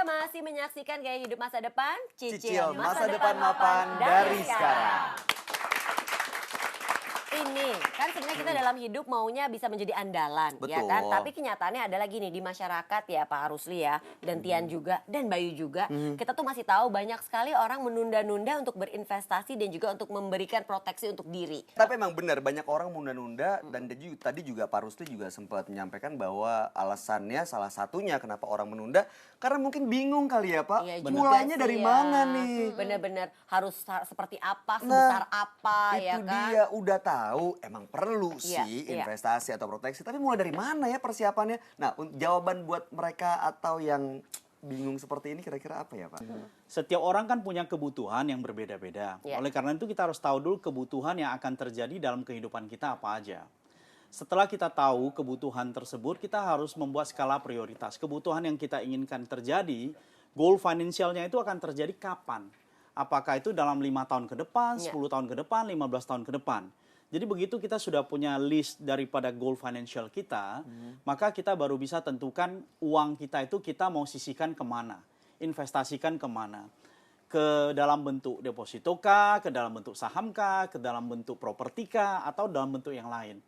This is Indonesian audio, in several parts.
masih menyaksikan Gaya Hidup Masa Depan. Cicil masa depan mapan dari sekarang. Ini kan sebenarnya kita dalam hidup maunya bisa menjadi andalan, ya kan? Betul. Tapi kenyataannya adalah gini, di masyarakat ya Pak Rusli ya, dan Tian juga, dan Bayu juga, kita tuh masih tahu banyak sekali orang menunda-nunda untuk berinvestasi dan juga untuk memberikan proteksi untuk diri. Tapi emang benar banyak orang menunda-nunda dan tadi juga Pak Rusli juga sempat menyampaikan bahwa alasannya salah satunya kenapa orang menunda karena mungkin bingung kali ya Pak. Iya juga Mulainya sih dari ya. mana nih? Bener-bener harus seperti apa, sebesar apa ya itu kan? dia udah tahu emang perlu Iya, sih iya. investasi atau proteksi, tapi mulai dari mana ya persiapannya? Nah, jawaban buat mereka atau yang bingung seperti ini kira-kira apa ya Pak? Setiap orang kan punya kebutuhan yang berbeda-beda. Ya. Oleh karena itu kita harus tahu dulu kebutuhan yang akan terjadi dalam kehidupan kita apa aja. Setelah kita tahu kebutuhan tersebut, kita harus membuat skala prioritas. Kebutuhan yang kita inginkan terjadi, goal finansialnya itu akan terjadi kapan? Apakah itu dalam 5 tahun ke depan, 10 tahun ke depan, 15 tahun ke depan? Jadi begitu kita sudah punya list daripada goal financial kita, maka kita baru bisa tentukan uang kita itu kita mau sisihkan kemana, investasikan kemana. Ke dalam bentuk deposito kah, ke dalam bentuk saham kah, ke dalam bentuk properti kah, atau dalam bentuk yang lain.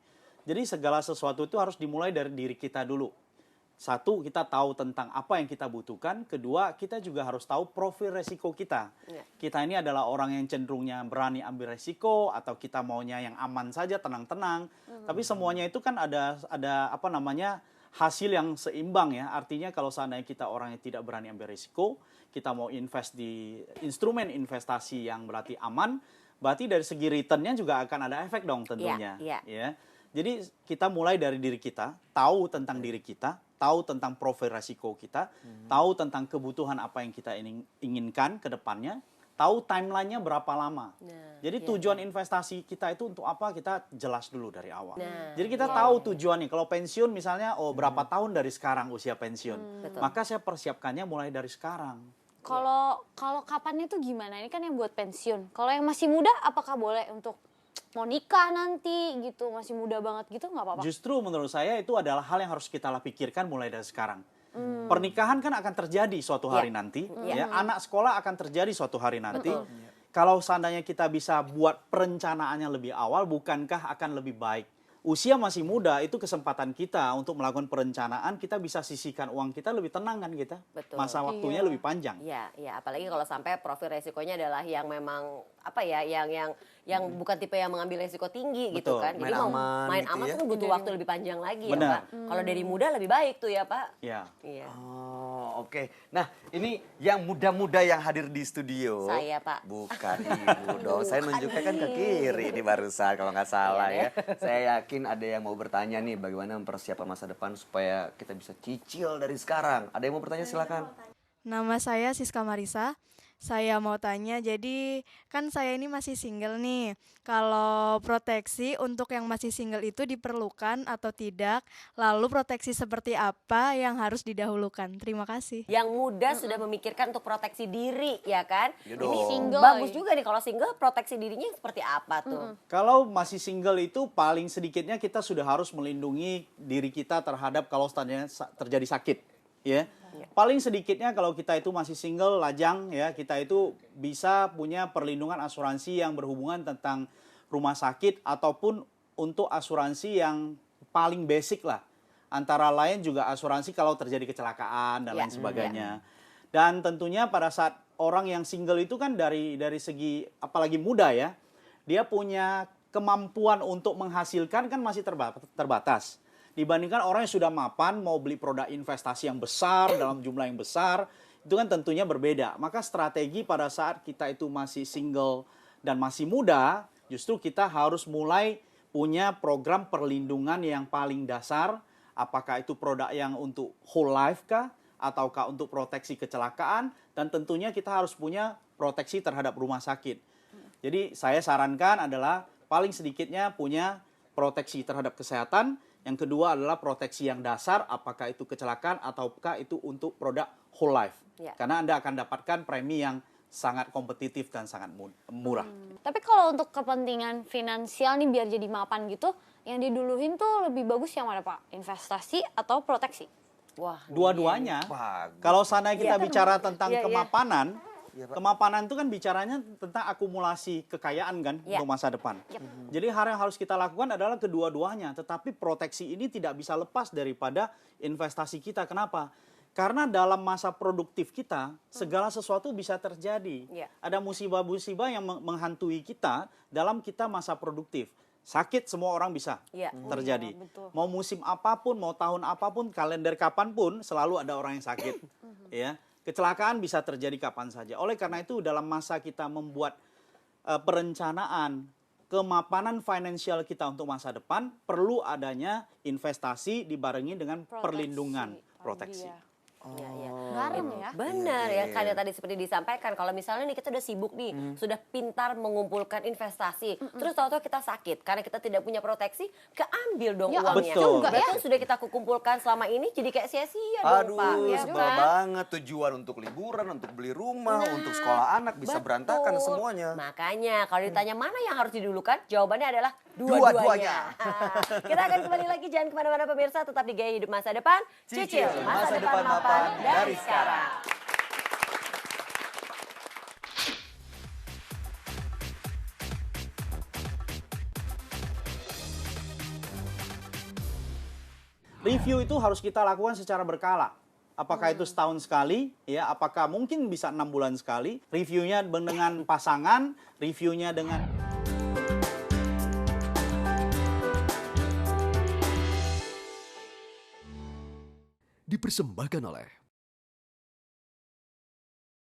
Jadi segala sesuatu itu harus dimulai dari diri kita dulu. Satu, kita tahu tentang apa yang kita butuhkan. Kedua, kita juga harus tahu profil resiko kita. Kita ini adalah orang yang cenderungnya berani ambil resiko, atau kita maunya yang aman saja, tenang-tenang. Tapi semuanya itu kan ada apa namanya hasil yang seimbang ya. Artinya kalau seandainya kita orang yang tidak berani ambil resiko, kita mau invest di instrumen investasi yang berarti aman, berarti dari segi returnnya juga akan ada efek dong tentunya. Iya. Ya. Jadi kita mulai dari diri kita, tahu tentang diri kita, tahu tentang profil resiko kita, tahu tentang kebutuhan apa yang kita inginkan ke depannya, tahu timelinenya berapa lama. Jadi tujuan investasi kita itu untuk apa, kita jelas dulu dari awal. Jadi kita tahu tujuannya. Kalau pensiun misalnya, berapa tahun dari sekarang usia pensiun. Maka saya persiapkannya mulai dari sekarang. Kalau kapannya tuh gimana? Ini kan yang buat pensiun. Kalau yang masih muda, apakah boleh untuk mau nikah nanti gitu, masih muda banget gitu, nggak apa-apa? Justru menurut saya itu adalah hal yang harus kita pikirkan mulai dari sekarang. Pernikahan kan akan terjadi suatu hari nanti, ya. Anak sekolah akan terjadi suatu hari nanti. Kalau seandainya kita bisa buat perencanaannya lebih awal, bukankah akan lebih baik? Usia masih muda, itu kesempatan kita untuk melakukan perencanaan, kita bisa sisihkan uang kita lebih tenang kan kita. Betul. Masa waktunya lebih panjang. Iya, ya, apalagi kalau sampai profil resikonya adalah yang memang apa ya, yang bukan tipe yang mengambil resiko tinggi gitu Betul. kan. Jadi Main mau aman main gitu aman ya. tuh butuh waktu lebih panjang lagi ya, Benar. Pak. Kalau dari muda lebih baik tuh ya, Pak. Ya. Iya. Oh, oke. Nah, ini yang muda-muda yang hadir di studio. Saya, Pak. Bukan ibu dong. Saya nunjuknya kan ke kiri ini barusan kalau nggak salah Iya ya. Saya yakin ada yang mau bertanya nih bagaimana mempersiapkan masa depan supaya kita bisa cicil dari sekarang. Ada yang mau bertanya silakan. Nama saya Siska Marisa. Saya mau tanya, jadi kan saya ini masih single nih. Kalau proteksi untuk yang masih single itu diperlukan atau tidak? Lalu proteksi seperti apa yang harus didahulukan? Terima kasih. Yang muda sudah memikirkan untuk proteksi diri ya kan. Iya Ini dong. Single bagus lagi. juga nih kalau single, proteksi dirinya seperti apa tuh? Kalau masih single itu paling sedikitnya kita sudah harus melindungi diri kita terhadap kalau seandainya terjadi sakit, ya. Paling sedikitnya kalau kita itu masih single, lajang ya, kita itu bisa punya perlindungan asuransi yang berhubungan tentang rumah sakit ataupun untuk asuransi yang paling basic lah. Antara lain juga asuransi kalau terjadi kecelakaan dan lain sebagainya. Dan tentunya pada saat orang yang single itu kan dari segi apalagi muda ya, dia punya kemampuan untuk menghasilkan kan masih terbatas. Dibandingkan orang yang sudah mapan mau beli produk investasi yang besar dalam jumlah yang besar, itu kan tentunya berbeda. Maka strategi pada saat kita itu masih single dan masih muda, justru kita harus mulai punya program perlindungan yang paling dasar. Apakah itu produk yang untuk whole life kah? Ataukah untuk proteksi kecelakaan? Dan tentunya kita harus punya proteksi terhadap rumah sakit. Jadi saya sarankan adalah paling sedikitnya punya proteksi terhadap kesehatan. Yang kedua adalah proteksi yang dasar, apakah itu kecelakaan ataukah itu untuk produk whole life. Karena Anda akan dapatkan premi yang sangat kompetitif dan sangat murah. Tapi kalau untuk kepentingan finansial nih biar jadi mapan gitu, yang diduluhin tuh lebih bagus yang mana Pak? Investasi atau proteksi? Wah, Dua-duanya. Bagus. Kalau seandainya kita Iya. bicara tentang Iya, iya. kemapanan, Iya, Pak. kemapanan itu kan bicaranya tentang akumulasi kekayaan kan Iya. untuk masa depan. Jadi hal yang harus kita lakukan adalah kedua-duanya. Tetapi proteksi ini tidak bisa lepas daripada investasi kita. Kenapa? Karena dalam masa produktif kita, segala sesuatu bisa terjadi. Iya. Ada musibah-musibah yang menghantui kita dalam kita masa produktif. Sakit semua orang bisa Iya. terjadi. Iya, betul. Mau musim apapun, mau tahun apapun, kalender kapanpun, selalu ada orang yang sakit. Ya, kecelakaan bisa terjadi kapan saja. Oleh karena itu, dalam masa kita membuat perencanaan kemapanan finansial kita untuk masa depan, perlu adanya investasi dibarengi dengan Proteksi. perlindungan Oh, proteksi. iya. Iya, iya. Bareng ya. Benar Iya, ya, kan yang tadi seperti disampaikan, kalau misalnya nih kita udah sibuk nih, sudah pintar mengumpulkan investasi, terus tahu-tahu kita sakit karena kita tidak punya proteksi, keambil dong Ya, uangnya. betul. Berarti yang sudah kita kumpulkan selama ini jadi kayak sia-sia dong, Aduh, Pak. Ya sebel kan? banget. Tujuan untuk liburan, untuk beli rumah, untuk sekolah anak bisa Betul. berantakan semuanya. Makanya kalau ditanya mana yang harus didulukan, jawabannya adalah Dua-duanya. dua-duanya. Kita akan kembali lagi, jangan kemana-mana pemirsa, tetap di Gaya Hidup Masa Depan. Cicil masa depan mapan dari sekarang. Review itu harus kita lakukan secara berkala. Apakah itu setahun sekali, ya? Apakah mungkin bisa 6 bulan sekali? Reviewnya dengan pasangan, reviewnya dengan Dipersembahkan oleh